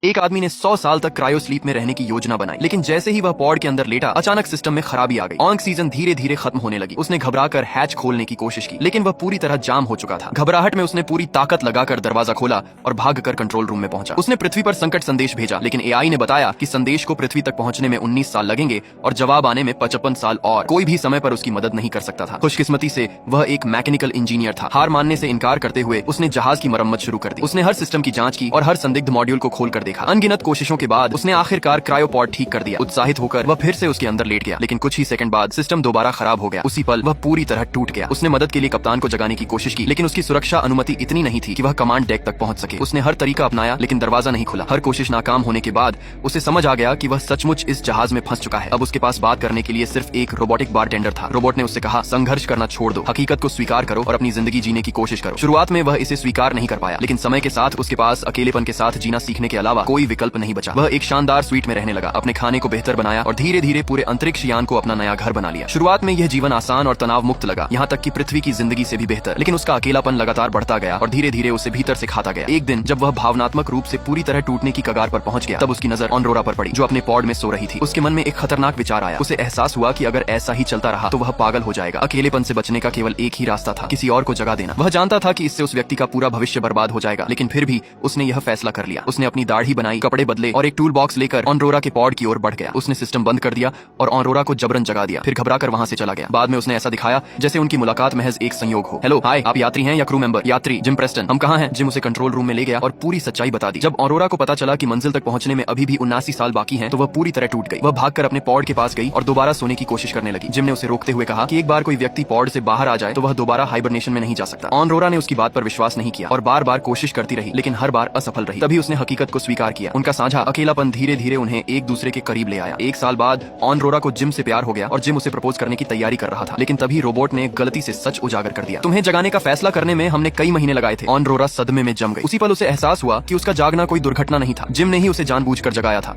एक आदमी ने 100 साल तक क्रायो स्लीप में रहने की योजना बनाई, लेकिन जैसे ही वह पॉड के अंदर लेटा, अचानक सिस्टम में खराबी आ गई। ऑक्सीजन धीरे धीरे खत्म होने लगी। उसने घबराकर हैच खोलने की कोशिश की, लेकिन वह पूरी तरह जाम हो चुका था। घबराहट में उसने पूरी ताकत लगाकर दरवाजा खोला और भागकर कंट्रोल रूम में पहुंचा। उसने पृथ्वी पर संकट संदेश भेजा, लेकिन एआई ने बताया कि संदेश को पृथ्वी तक पहुंचने में 19 साल लगेंगे और जवाब आने में 55 साल और। कोई भी समय पर उसकी मदद नहीं कर सकता था। खुशकिस्मती से वह एक मैकेनिकल इंजीनियर था। हार मानने से इनकार करते हुए उसने जहाज की मरम्मत शुरू कर दी। उसने हर सिस्टम की जांच की और हर संदिग्ध मॉड्यूल को खोलकर देखा। अनगिनत कोशिशों के बाद उसने आखिरकार क्रायोपॉड ठीक कर दिया। उत्साहित होकर वह फिर से उसके अंदर लेट गया, लेकिन कुछ ही सेकंड बाद सिस्टम दोबारा खराब हो गया। उसी पल वह पूरी तरह टूट गया। उसने मदद के लिए कप्तान को जगाने की कोशिश की, लेकिन उसकी सुरक्षा अनुमति इतनी नहीं थी कि वह कमांड डेक तक पहुंच सके। उसने हर तरीका अपनाया, लेकिन दरवाजा नहीं खुला। हर कोशिश नाकाम होने के बाद उसे समझ आ गया कि वह सचमुच इस जहाज में फंस चुका है। अब उसके पास बात करने के लिए सिर्फ एक रोबोटिक बारटेंडर था। रोबोट ने उससे कहा, संघर्ष करना छोड़ दो, हकीकत को स्वीकार करो और अपनी जिंदगी जीने की कोशिश करो। शुरुआत में वह इसे स्वीकार नहीं कर पाया, लेकिन समय के साथ उसके पास अकेलेपन के साथ जीना सीखने के अलावा कोई विकल्प नहीं बचा। वह एक शानदार स्वीट में रहने लगा, अपने खाने को बेहतर बनाया और धीरे धीरे पूरे अंतरिक्ष यान को अपना नया घर बना लिया। शुरुआत में यह जीवन आसान और तनाव मुक्त लगा, यहाँ तक कि पृथ्वी की जिंदगी से भी बेहतर। लेकिन उसका अकेलापन लगातार बढ़ता गया और धीरे धीरे उसे भीतर से खाता गया। एक दिन जब वह भावनात्मक रूप से पूरी तरह टूटने की कगार पर पहुंच गया, तब उसकी नजर ऑनरोरा पर पड़ी, जो अपने पॉड में सो रही थी। उसके मन में एक खतरनाक विचार आया। उसे एहसास हुआ कि अगर ऐसा ही चलता रहा तो वह पागल हो जाएगा। अकेलेपन से बचने का केवल एक ही रास्ता था, किसी और को जगा देना। वह जानता था कि इससे उस व्यक्ति का पूरा भविष्य बर्बाद हो जाएगा, लेकिन फिर भी उसने यह फैसला कर लिया। उसने अपनी दाढ़ी बनाई, कपड़े बदले और एक टूल बॉक्स लेकर ऑनरोरा के पॉड की ओर बढ़ गया। उसने सिस्टम बंद कर दिया और ऑनरोरा को जबरन जगा दिया, फिर घबराकर वहां से चला गया। बाद में उसने ऐसा दिखाया जैसे उनकी मुलाकात महज एक संयोग हो। हेलो, हाय, आप यात्री हैं या क्रू मेंबर? यात्री, जिम प्रेस्टन। हम कहाँ हैं? जिम उसे कंट्रोल रूम में ले गया और पूरी सच्चाई बता दी। जब ऑनरोरा को पता चला कि मंजिल तक पहुंचने में अभी भी 79 साल बाकी हैं, तो वह पूरी तरह टूट गई। वह भागकर अपने पॉड के पास गई और दोबारा सोने की कोशिश करने लगी। जिम ने उसे रोकते हुए कहा कि एक बार कोई व्यक्ति पॉड से बाहर आ जाए तो वह दोबारा हाइबरनेशन में नहीं जा सकता। ऑनरोरा ने उसकी बात पर विश्वास नहीं किया और बार बार कोशिश करती रही, लेकिन हर बार असफल रही। तभी उसने हकीकत को स्वीकार किया। उनका साझा अकेलापन धीरे धीरे उन्हें एक दूसरे के करीब ले आया। एक साल बाद ऑनरोरा को जिम से प्यार हो गया और जिम उसे प्रपोज करने की तैयारी कर रहा था, लेकिन तभी रोबोट ने गलती से सच उजागर कर दिया। तुम्हें जगाने का फैसला करने में हमने कई महीने लगाए थे। ऑनरोरा सदमे में जम गई। उसी पल उसे एहसास हुआ कि उसका जागना कोई दुर्घटना नहीं था, जिम ने ही उसे जानबूझकर जगाया था।